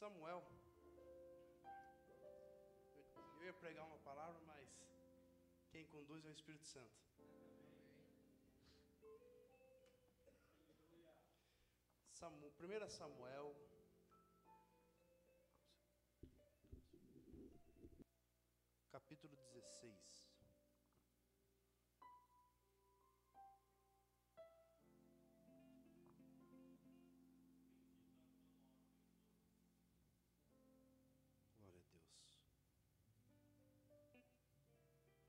Samuel. Eu ia pregar uma palavra, mas quem conduz é o Espírito Santo. 1 Samuel, capítulo 16. Glória a Deus.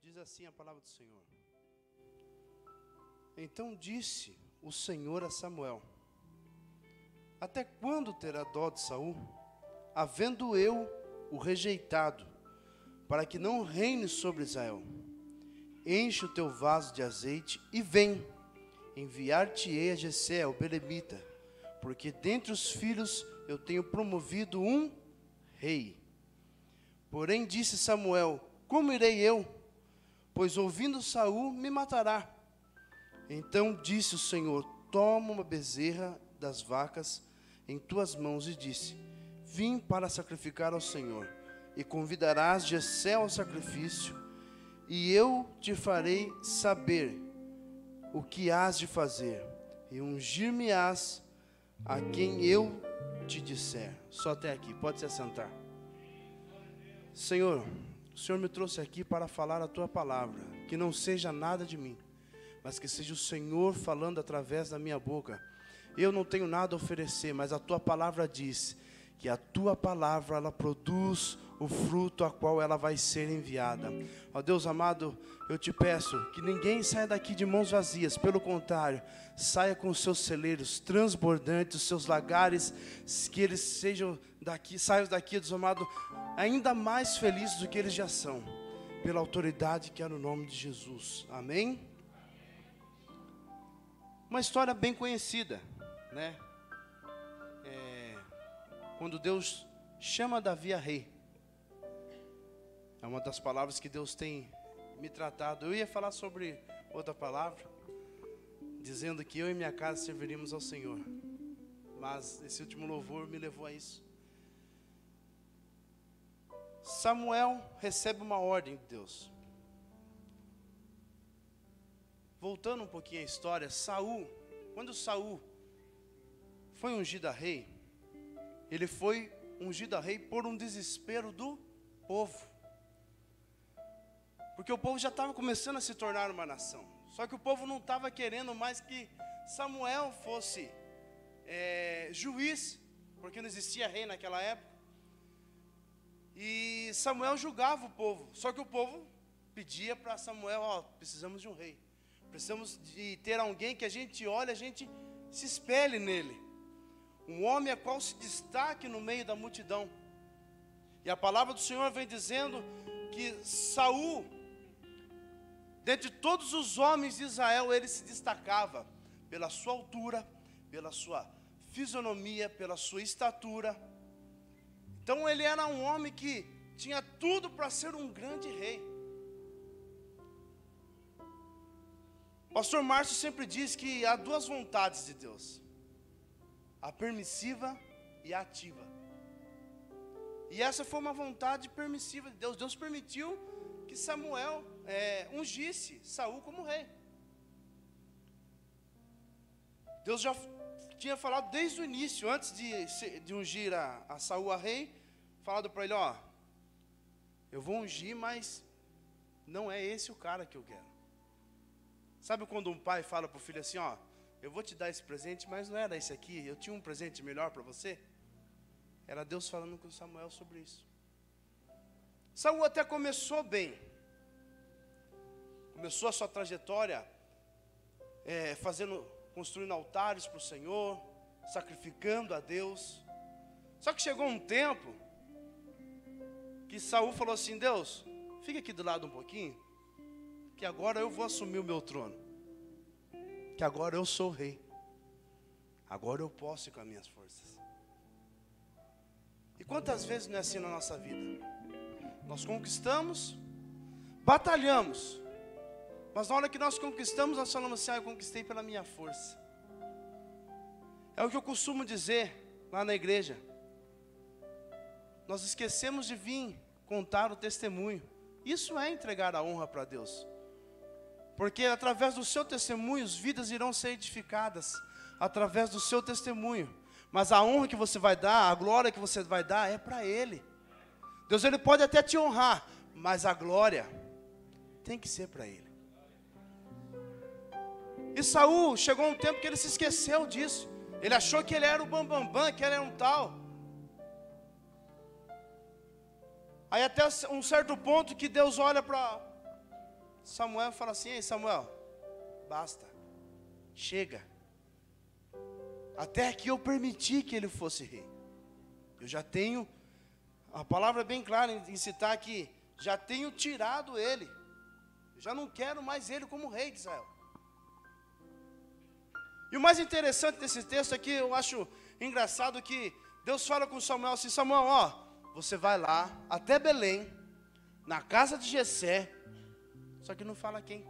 Diz assim a palavra do Senhor. Então disse o Senhor a Samuel: até quando terá dó de Saul, havendo eu o rejeitado, para que não reine sobre Israel? Enche o teu vaso de azeite e vem, enviar-te-ei a Jessé, o belemita, porque dentre os filhos eu tenho promovido um rei. Porém disse Samuel: como irei eu? Pois ouvindo Saul me matará. Então disse o Senhor: toma uma bezerra das vacas em tuas mãos, e disse: vim para sacrificar ao Senhor, e convidarás Jessé ao sacrifício, e eu te farei saber o que hás de fazer, e ungir-me-ás a quem eu te disser. Só até aqui, pode se assentar. Senhor, o Senhor me trouxe aqui para falar a tua palavra, que não seja nada de mim, mas que seja o Senhor falando através da minha boca. Eu não tenho nada a oferecer, mas a tua palavra diz que a tua palavra, ela produz o fruto a qual ela vai ser enviada. Ó Deus amado, eu te peço que ninguém saia daqui de mãos vazias, pelo contrário, saia com os seus celeiros transbordantes, os seus lagares, que eles saiam daqui, Deus amado, ainda mais felizes do que eles já são, pela autoridade que é no nome de Jesus. Amém? Uma história bem conhecida, né? Quando Deus chama Davi a rei, é uma das palavras que Deus tem me tratado. Eu ia falar sobre outra palavra, dizendo que eu e minha casa serviríamos ao Senhor, mas esse último louvor me levou a isso. Samuel recebe uma ordem de Deus. Voltando um pouquinho à história, quando Saul foi ungido a rei, ele foi ungido a rei por um desespero do povo. Porque o povo já estava começando a se tornar uma nação. Só que o povo não estava querendo mais que Samuel fosse juiz, porque não existia rei naquela época. E Samuel julgava o povo. Só que o povo pedia para Samuel: precisamos de um rei. Precisamos de ter alguém que a gente olhe, a gente se espelhe nele. Um homem a qual se destaque no meio da multidão. E a palavra do Senhor vem dizendo que Saul, dentre todos os homens de Israel, ele se destacava pela sua altura, pela sua fisionomia, pela sua estatura. Então ele era um homem que tinha tudo para ser um grande rei. O pastor Márcio sempre diz que há duas vontades de Deus: a permissiva e a ativa. E essa foi uma vontade permissiva de Deus. Deus permitiu que Samuel ungisse Saul como rei. Deus já tinha falado desde o início, antes de ungir a Saul a rei, falado para ele: eu vou ungir, mas não é esse o cara que eu quero. Sabe quando um pai fala para o filho assim: eu vou te dar esse presente, mas não era esse aqui, eu tinha um presente melhor para você? Era Deus falando com Samuel sobre isso. Saul até começou bem. Começou a sua trajetória construindo altares para o Senhor, sacrificando a Deus. Só que chegou um tempo que Saul falou assim: Deus, fica aqui do lado um pouquinho, que agora eu vou assumir o meu trono, que agora eu sou o rei, agora eu posso ir com as minhas forças. E quantas vezes não é assim na nossa vida? Nós conquistamos, batalhamos, mas na hora que nós conquistamos, nós falamos assim: eu conquistei pela minha força. É o que eu costumo dizer lá na igreja. nós esquecemos de vir contar o testemunho. Isso é entregar a honra para Deus. Porque através do seu testemunho, as vidas irão ser edificadas. Através do seu testemunho. Mas a honra que você vai dar, a glória que você vai dar é para Ele. Deus, Ele pode até te honrar, mas a glória tem que ser para Ele. E Saul, chegou um tempo que ele se esqueceu disso. Ele achou que ele era o bambambam, que ele era um tal. Aí até um certo ponto que Deus olha para Samuel e fala assim: ei Samuel, basta, chega. Até que eu permiti que ele fosse rei. Eu já tenho, a palavra é bem clara em citar que já tenho tirado ele. Eu já não quero mais ele como rei de Israel. E o mais interessante desse texto aqui, eu acho engraçado que Deus fala com Samuel assim: Samuel, ó, você vai lá até Belém, na casa de Jessé, só que não fala quem.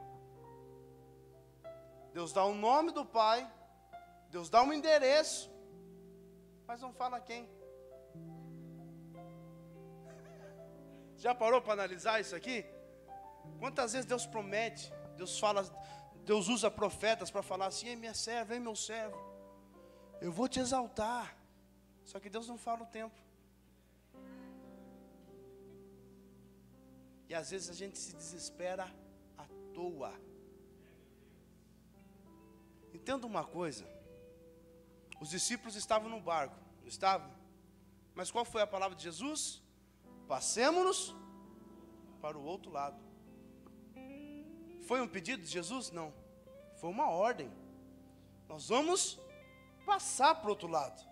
Deus dá o nome do pai, Deus dá um endereço, mas não fala quem. Já parou para analisar isso aqui? Quantas vezes Deus promete, Deus fala, Deus usa profetas para falar assim: ei minha serva, ei meu servo, eu vou te exaltar. Só que Deus não fala o tempo. E às vezes a gente se desespera à toa. Entenda uma coisa. Os discípulos estavam no barco, não estavam? Mas qual foi a palavra de Jesus? Passemo-nos para o outro lado. Foi um pedido de Jesus? Não. Foi uma ordem. Nós vamos passar para o outro lado.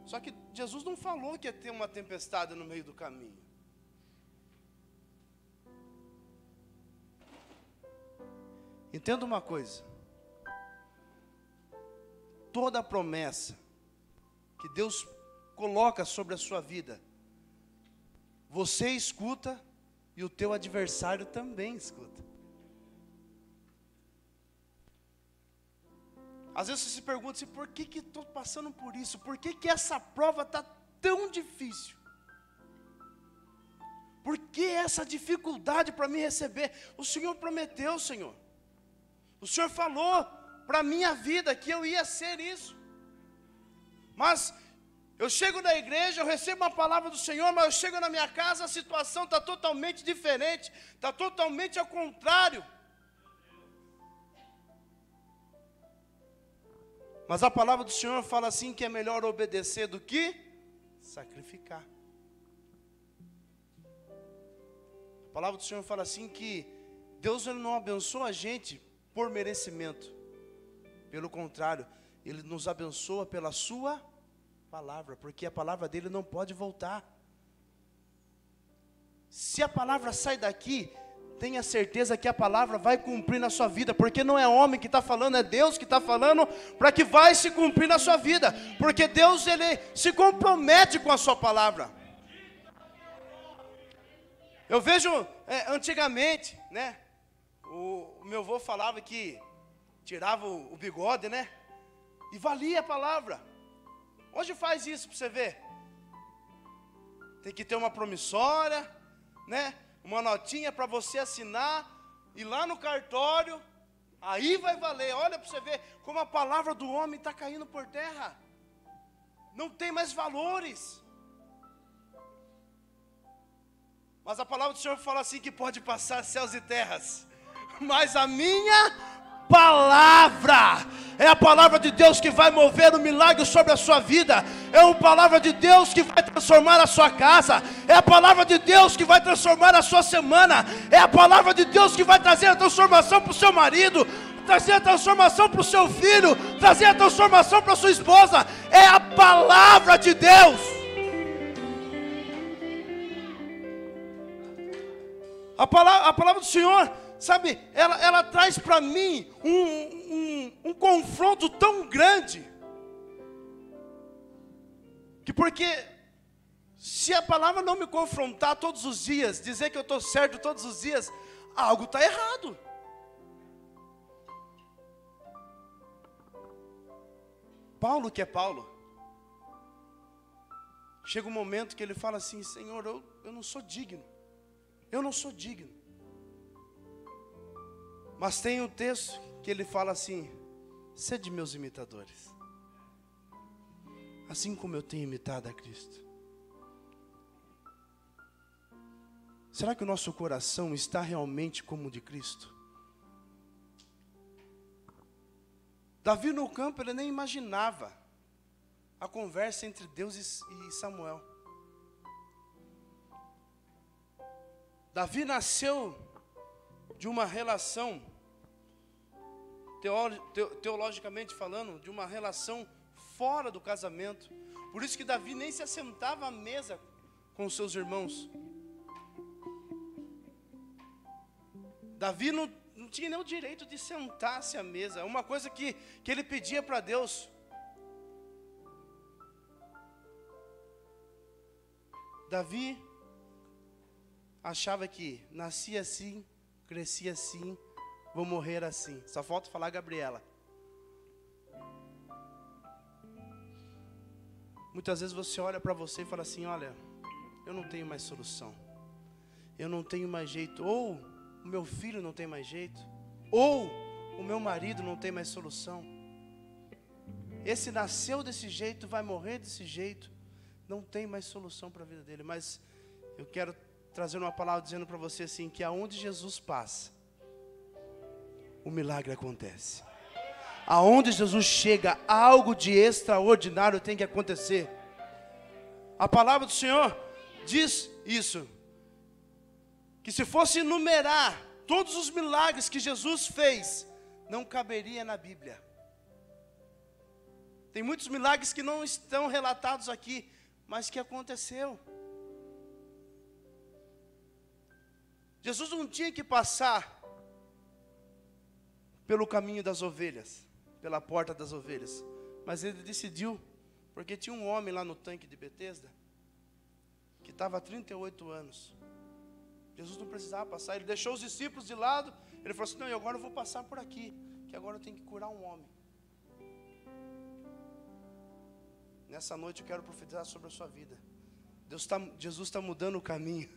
Só que Jesus não falou que ia ter uma tempestade no meio do caminho. Entenda uma coisa. Toda promessa que Deus coloca sobre a sua vida, você escuta e o teu adversário também escuta. Às vezes você se pergunta assim: por que estou passando por isso? Por que essa prova está tão difícil? Por que essa dificuldade para me receber? O Senhor prometeu, Senhor. O Senhor falou para a minha vida que eu ia ser isso. Mas eu chego na igreja, eu recebo uma palavra do Senhor, mas eu chego na minha casa, a situação está totalmente diferente, está totalmente ao contrário. Mas a palavra do Senhor fala assim que é melhor obedecer do que sacrificar. A palavra do Senhor fala assim que Deus, Ele não abençoa a gente por merecimento. Pelo contrário, Ele nos abençoa pela sua palavra, porque a palavra dele não pode voltar. Se a palavra sai daqui, tenha certeza que a palavra vai cumprir na sua vida, porque não é homem que está falando, é Deus que está falando, para que vai se cumprir na sua vida, porque Deus, Ele se compromete com a sua palavra. Eu vejo, antigamente, né, o meu avô falava que tirava o bigode, né, e valia a palavra. Hoje faz isso para você ver. Tem que ter uma promissória, né, uma notinha para você assinar, e lá no cartório, aí vai valer. Olha para você ver como a palavra do homem está caindo por terra. Não tem mais valores. Mas a palavra do Senhor fala assim que pode passar céus e terras, mas a minha palavra é a palavra de Deus que vai mover um milagre sobre a sua vida. É uma palavra de Deus que vai transformar a sua casa. É a palavra de Deus que vai transformar a sua semana. É a palavra de Deus que vai trazer a transformação para o seu marido, trazer a transformação para o seu filho, trazer a transformação para a sua esposa. É a palavra de Deus. A palavra do Senhor, sabe, ela traz para mim um confronto tão grande, que porque se a palavra não me confrontar todos os dias, dizer que eu estou certo todos os dias, algo está errado. Paulo, que é Paulo, chega um momento que ele fala assim: Senhor, eu não sou digno. Eu não sou digno. Mas tem um texto que ele fala assim: sede meus imitadores, assim como eu tenho imitado a Cristo. Será que o nosso coração está realmente como o de Cristo? Davi no campo, ele nem imaginava a conversa entre Deus e Samuel. Davi nasceu de uma relação, teologicamente falando, de uma relação fora do casamento. Por isso que Davi nem se assentava à mesa com os seus irmãos. Davi não tinha nem o direito de sentar-se à mesa. É uma coisa que ele pedia para Deus. Davi achava que nascia assim, crescia assim, vou morrer assim. Só falta falar Gabriela. Muitas vezes você olha para você e fala assim: olha, eu não tenho mais solução, eu não tenho mais jeito. Ou o meu filho não tem mais jeito, ou o meu marido não tem mais solução. Esse nasceu desse jeito, vai morrer desse jeito, não tem mais solução para a vida dele. Mas eu quero trazer uma palavra dizendo para você assim, que aonde Jesus passa, o milagre acontece. Aonde Jesus chega, algo de extraordinário tem que acontecer. A palavra do Senhor diz isso, que se fosse enumerar todos os milagres que Jesus fez, não caberia na Bíblia. Tem muitos milagres que não estão relatados aqui, mas que aconteceu. Jesus não tinha que passar pelo caminho das ovelhas, pela porta das ovelhas, mas ele decidiu, porque tinha um homem lá no tanque de Betesda, que estava há 38 anos. Jesus não precisava passar, ele deixou os discípulos de lado, ele falou assim: não, agora eu vou passar por aqui, que agora eu tenho que curar um homem. Nessa noite eu quero profetizar sobre a sua vida. Jesus está mudando o caminho.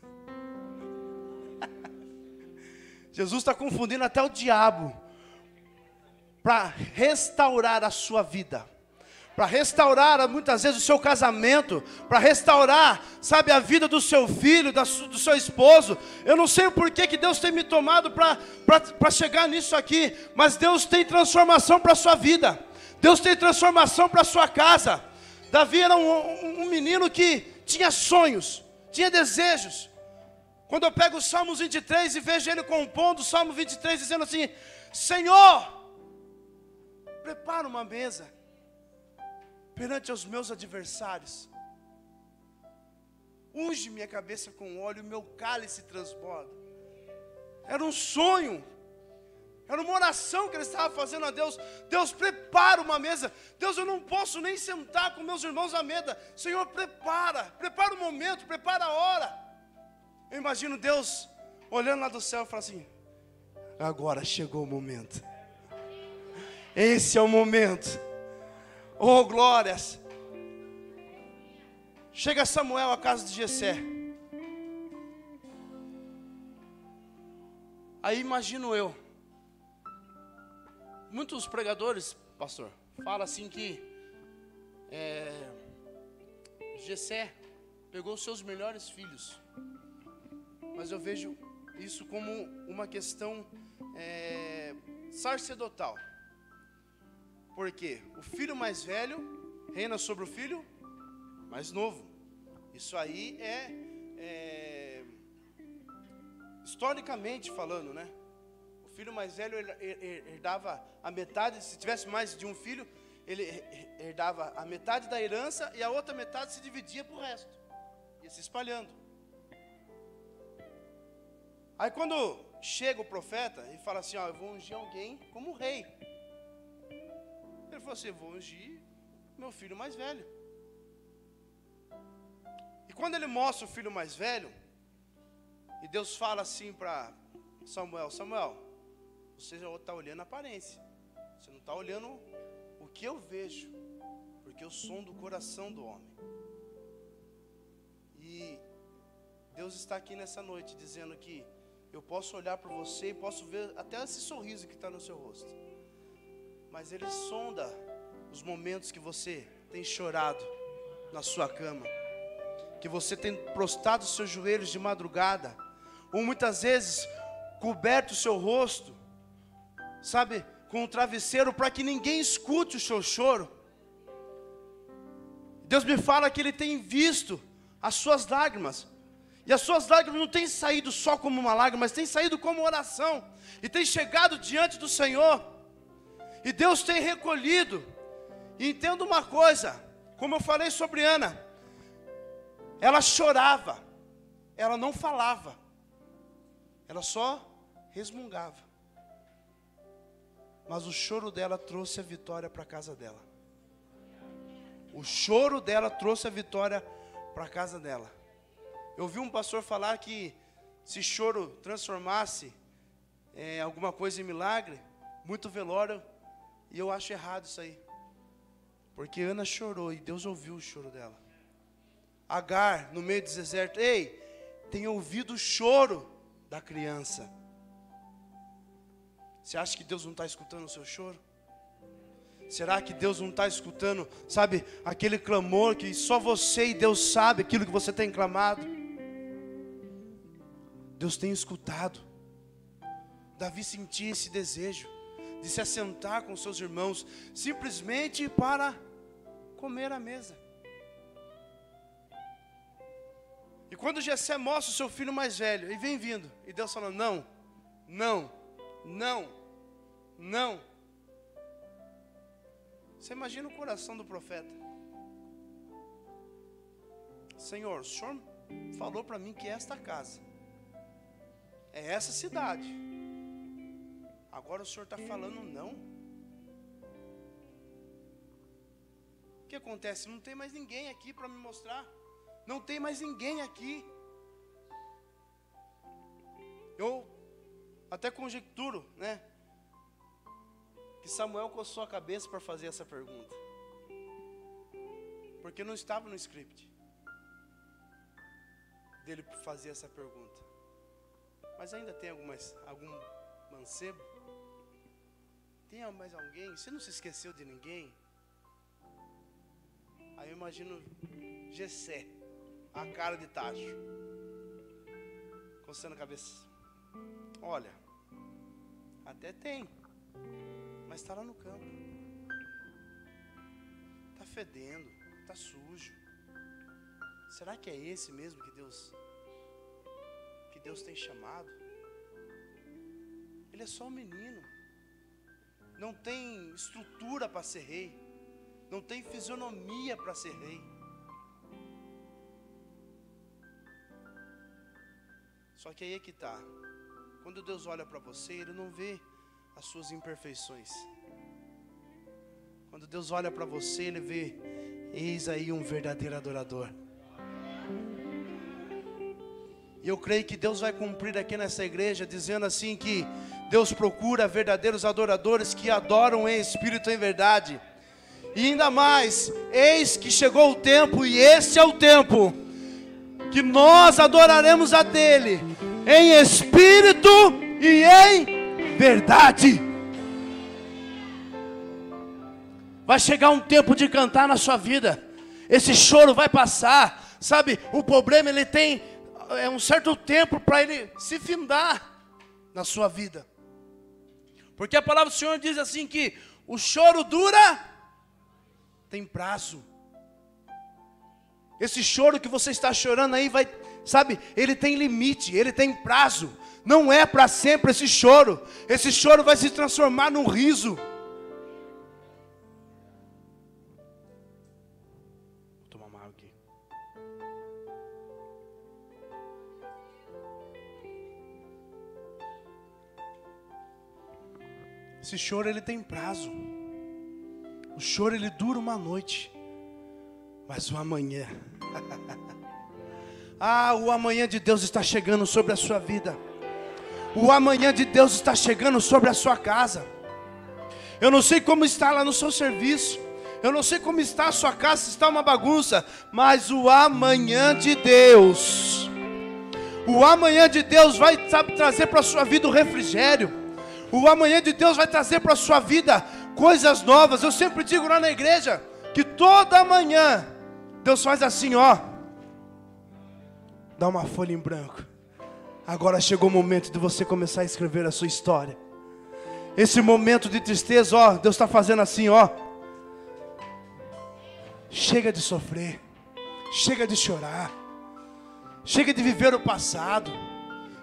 Jesus está confundindo até o diabo, para restaurar a sua vida, para restaurar muitas vezes o seu casamento, para restaurar, sabe, a vida do seu filho, do seu esposo. Eu não sei o porquê que Deus tem me tomado para chegar nisso aqui, mas Deus tem transformação para a sua vida, Deus tem transformação para a sua casa. Davi era um menino que tinha sonhos, tinha desejos. Quando eu pego o Salmos 23 e vejo ele compondo o Salmo 23, dizendo assim: Senhor, prepara uma mesa perante os meus adversários, unge minha cabeça com óleo, e meu cálice transborda. Era um sonho, era uma oração que ele estava fazendo a Deus. Deus, prepara uma mesa. Deus, eu não posso nem sentar com meus irmãos à mesa. Senhor, prepara o momento, prepara a hora. Eu imagino Deus olhando lá do céu e falando assim: agora chegou o momento. Esse é o momento. Oh, glórias. Chega Samuel à casa de Jessé. Aí imagino eu, muitos pregadores, pastor, falam assim que Jessé pegou os seus melhores filhos. Mas eu vejo isso como uma questão sacerdotal. Porque o filho mais velho reina sobre o filho mais novo. Isso aí historicamente falando, né? O filho mais velho herdava a metade. Se tivesse mais de um filho, ele herdava a metade da herança, e a outra metade se dividia para o resto, ia se espalhando. Aí quando chega o profeta e fala assim: ó, eu vou ungir alguém como rei. Ele falou assim: eu vou ungir meu filho mais velho. E quando ele mostra o filho mais velho, e Deus fala assim para Samuel: Samuel, você já está olhando a aparência, você não está olhando o que eu vejo, porque eu sondo o coração do homem. E Deus está aqui nessa noite dizendo que eu posso olhar para você e posso ver até esse sorriso que está no seu rosto. Mas Ele sonda os momentos que você tem chorado na sua cama, que você tem prostrado os seus joelhos de madrugada, ou muitas vezes coberto o seu rosto, sabe, com um travesseiro para que ninguém escute o seu choro. Deus me fala que Ele tem visto as suas lágrimas. E as suas lágrimas não têm saído só como uma lágrima, mas têm saído como oração. E têm chegado diante do Senhor. E Deus tem recolhido. E entenda uma coisa, como eu falei sobre Ana. Ela chorava. Ela não falava. Ela só resmungava. Mas o choro dela trouxe a vitória para a casa dela. O choro dela trouxe a vitória para a casa dela. Eu ouvi um pastor falar que se choro transformasse alguma coisa em milagre, muito velório, e eu acho errado isso aí. Porque Ana chorou e Deus ouviu o choro dela. Agar, no meio do deserto, ei, tem ouvido o choro da criança. Você acha que Deus não está escutando o seu choro? Será que Deus não está escutando, sabe, aquele clamor que só você e Deus sabe aquilo que você tem clamado? Deus tem escutado. Davi sentia esse desejo de se assentar com seus irmãos, simplesmente para comer à mesa. E quando Jessé mostra o seu filho mais velho, e vem vindo, e Deus fala, não, não, não, não. Você imagina o coração do profeta. Senhor, o Senhor falou para mim que esta casa é essa cidade. Agora o Senhor está falando não. O que acontece? Não tem mais ninguém aqui para me mostrar. Não tem mais ninguém aqui. Eu até conjecturo, né? Que Samuel coçou a cabeça para fazer essa pergunta. Porque não estava no script dele fazer essa pergunta. Mas ainda tem algum mancebo? Tem mais alguém? Você não se esqueceu de ninguém? Aí eu imagino Jessé, a cara de tacho, coçando a cabeça. Olha, até tem, mas está lá no campo. Está fedendo, está sujo. Será que é esse mesmo que Deus tem chamado? Ele é só um menino. Não tem estrutura para ser rei. Não tem fisionomia para ser rei. Só que aí é que está. Quando Deus olha para você, Ele não vê as suas imperfeições. Quando Deus olha para você, Ele vê, eis aí um verdadeiro adorador. E eu creio que Deus vai cumprir aqui nessa igreja, dizendo assim que Deus procura verdadeiros adoradores que adoram em espírito e em verdade. E ainda mais, eis que chegou o tempo, e esse é o tempo, que nós adoraremos a dele, em espírito e em verdade. Vai chegar um tempo de cantar na sua vida. Esse choro vai passar. Sabe, o problema ele tem um certo tempo para ele se findar na sua vida. Porque a palavra do Senhor diz assim que o choro dura, tem prazo. Esse choro que você está chorando aí vai, sabe, ele tem limite, ele tem prazo. Não é para sempre esse choro. Esse choro vai se transformar num riso. Vou tomar uma água aqui. Esse choro ele tem prazo. O choro ele dura uma noite, mas o amanhã, o amanhã de Deus está chegando sobre a sua vida. O amanhã de Deus está chegando sobre a sua casa. Eu não sei como está lá no seu serviço. Eu não sei como está a sua casa, se está uma bagunça, mas o amanhã de Deus, vai, sabe, trazer para a sua vida o refrigério. O amanhã de Deus vai trazer para a sua vida coisas novas. Eu sempre digo lá na igreja que toda manhã Deus faz assim, ó, dá uma folha em branco. Agora chegou o momento de você começar a escrever a sua história. Esse momento de tristeza, ó, Deus está fazendo assim, ó. Chega de sofrer, chega de chorar, chega de viver o passado,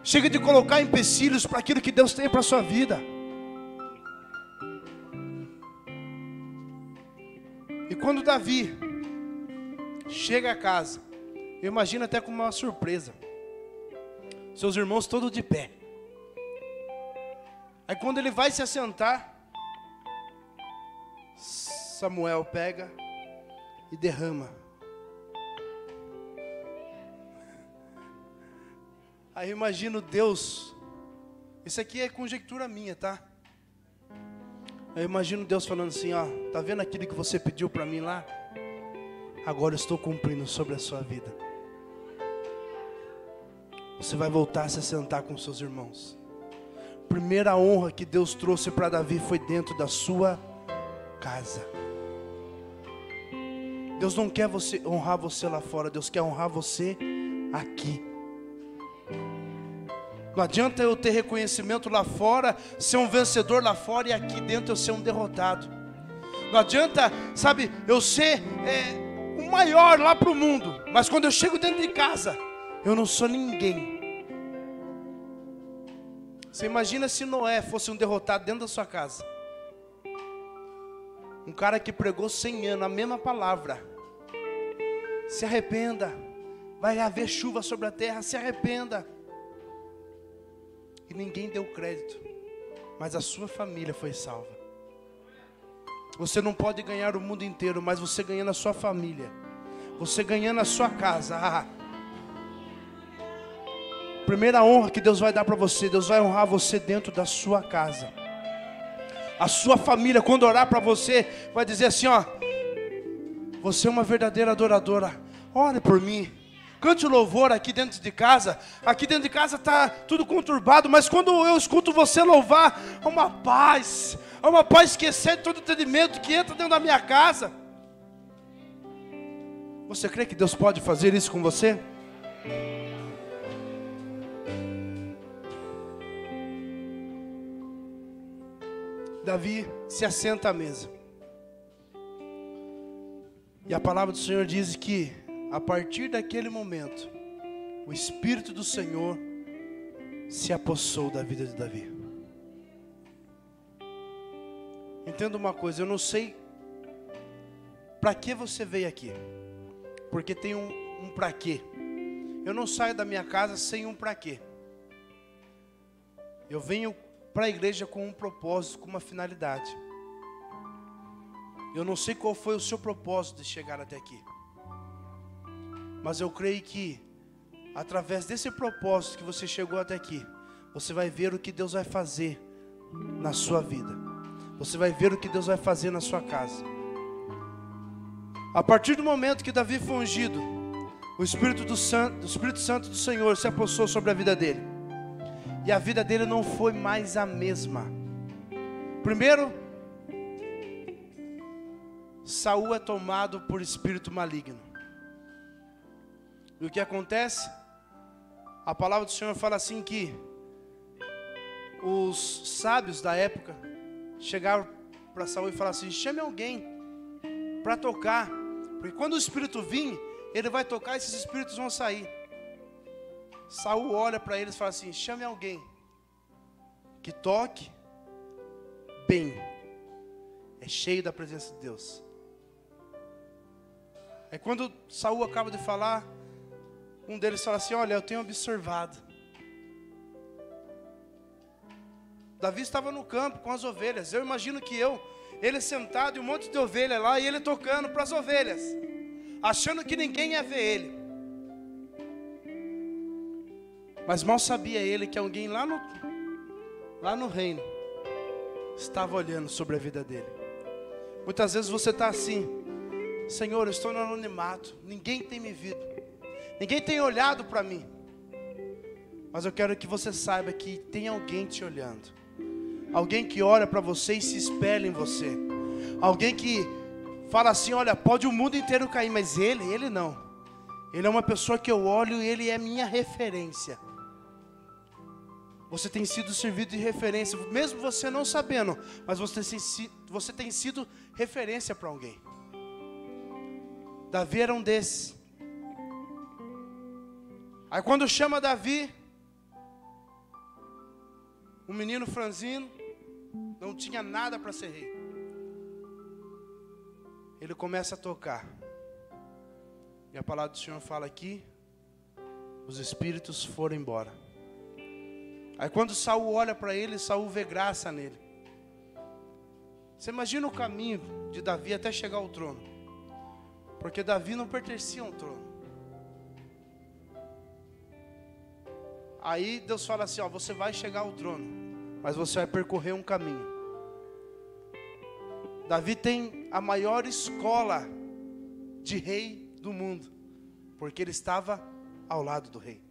chega de colocar empecilhos para aquilo que Deus tem para a sua vida. E quando Davi chega a casa, eu imagino até com uma surpresa, seus irmãos todos de pé. Aí quando ele vai se assentar, Samuel pega e derrama. Aí eu imagino Deus, isso aqui é conjectura minha, tá? Eu imagino Deus falando assim, ó, tá vendo aquilo que você pediu para mim lá? Agora eu estou cumprindo sobre a sua vida. Você vai voltar a se sentar com seus irmãos. Primeira honra que Deus trouxe para Davi foi dentro da sua casa. Deus não quer honrar você lá fora, Deus quer honrar você aqui. Não adianta eu ter reconhecimento lá fora, ser um vencedor lá fora e aqui dentro eu ser um derrotado. Não adianta, sabe, eu ser o maior lá para o mundo, mas quando eu chego dentro de casa, eu não sou ninguém. Você imagina se Noé fosse um derrotado dentro da sua casa. Um cara que pregou 100 anos a mesma palavra. Se arrependa, vai haver chuva sobre a terra, se arrependa. E ninguém deu crédito, mas a sua família foi salva. Você não pode ganhar o mundo inteiro, mas você ganhando a sua família, você ganhando a sua casa. Primeira honra que Deus vai dar para você, Deus vai honrar você dentro da sua casa. A sua família, quando orar para você, vai dizer assim, ó, você é uma verdadeira adoradora, ore por mim. Cante louvor aqui dentro de casa. Aqui dentro de casa está tudo conturbado, mas quando eu escuto você louvar, há uma paz que excede todo entendimento, que entra dentro da minha casa. Você crê que Deus pode fazer isso com você? Davi se assenta à mesa. E a palavra do Senhor diz que a partir daquele momento, o Espírito do Senhor se apossou da vida de Davi. Entenda uma coisa, eu não sei para que você veio aqui, porque tem um para quê. Eu não saio da minha casa sem um para quê. Eu venho para a igreja com um propósito, com uma finalidade. Eu não sei qual foi o seu propósito de chegar até aqui, mas eu creio que através desse propósito que você chegou até aqui, você vai ver o que Deus vai fazer na sua vida. Você vai ver o que Deus vai fazer na sua casa. A partir do momento que Davi foi ungido, o Espírito Santo do Senhor se apossou sobre a vida dele. E a vida dele não foi mais a mesma. Primeiro, Saul é tomado por espírito maligno. E o que acontece? A palavra do Senhor fala assim que os sábios da época chegaram para Saul e falaram assim: chame alguém para tocar, porque quando o espírito vir, ele vai tocar e esses espíritos vão sair. Saul olha para eles e fala assim: chame alguém que toque bem, é cheio da presença de Deus. Aí quando Saul acaba de falar, um deles fala assim: olha, eu tenho observado, Davi estava no campo com as ovelhas. Eu imagino que ele sentado e um monte de ovelha lá, e ele tocando para as ovelhas, achando que ninguém ia ver ele. Mas mal sabia ele que alguém lá no reino estava olhando sobre a vida dele. Muitas vezes você está assim: Senhor, eu estou no anonimato, ninguém tem me visto, ninguém tem olhado para mim. Mas eu quero que você saiba que tem alguém te olhando, alguém que olha para você e se espelha em você, alguém que fala assim: olha, pode o mundo inteiro cair, mas ele não. Ele é uma pessoa que eu olho e ele é minha referência. Você tem sido servido de referência, mesmo você não sabendo, mas você tem sido referência para alguém. Davi era um desses. Aí quando chama Davi, um menino franzino, não tinha nada para ser rei. Ele começa a tocar. E a palavra do Senhor fala aqui: os espíritos foram embora. Aí quando Saul olha para ele, Saul vê graça nele. Você imagina o caminho de Davi até chegar ao trono. Porque Davi não pertencia a um trono. Aí Deus fala assim: ó, você vai chegar ao trono, mas você vai percorrer um caminho. Davi tem a maior escola de rei do mundo, porque ele estava ao lado do rei.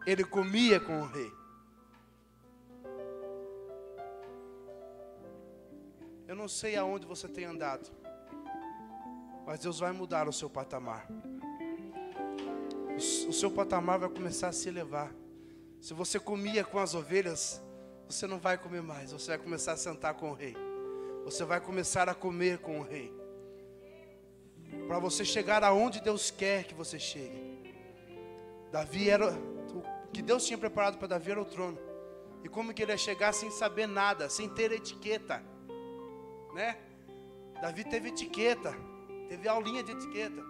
Ele comia com o rei. Eu não sei aonde você tem andado, mas Deus vai mudar o seu patamar. O seu patamar vai começar a se elevar. Se você comia com as ovelhas, você não vai comer mais. Você vai começar a sentar com o rei. Você vai começar a comer com o rei. Para você chegar aonde Deus quer que você chegue. Davi era... O que Deus tinha preparado para Davi era o trono. E como que ele ia chegar sem saber nada, sem ter etiqueta, né? Davi teve etiqueta, teve aulinha de etiqueta.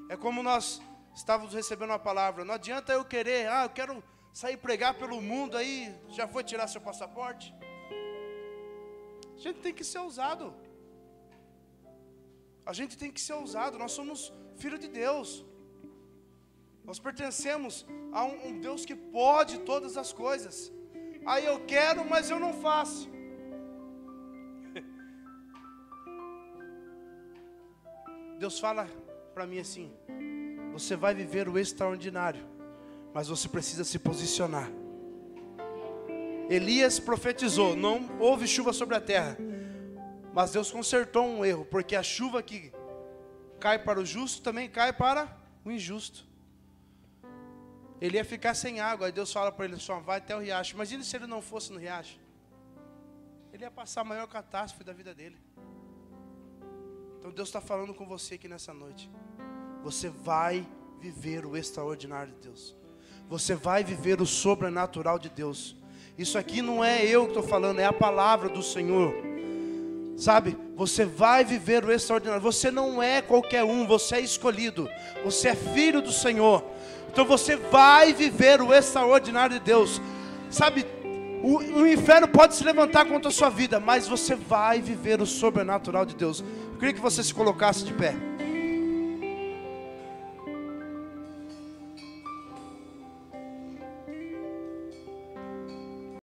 É como nós estávamos recebendo uma palavra: não adianta eu querer, eu quero sair pregar pelo mundo, aí já foi tirar seu passaporte. A gente tem que ser ousado. A gente tem que ser ousado. Nós somos filhos de Deus. Nós pertencemos a um Deus que pode todas as coisas. Aí eu quero, mas eu não faço. Deus fala para mim assim: você vai viver o extraordinário, mas você precisa se posicionar. Elias profetizou, não houve chuva sobre a terra, mas Deus consertou um erro, porque a chuva que cai para o justo também cai para o injusto. Ele ia ficar sem água. Aí Deus fala para ele: só vai até o riacho. Imagina se ele não fosse no riacho. Ele ia passar a maior catástrofe da vida dele. Então Deus está falando com você aqui nessa noite. Você vai viver o extraordinário de Deus. Você vai viver o sobrenatural de Deus. Isso aqui não é eu que estou falando, é a palavra do Senhor. Sabe, você vai viver o extraordinário. Você não é qualquer um, você é escolhido. Você é filho do Senhor. Então você vai viver o extraordinário de Deus. Sabe, o inferno pode se levantar contra a sua vida, mas você vai viver o sobrenatural de Deus. Eu queria que você se colocasse de pé.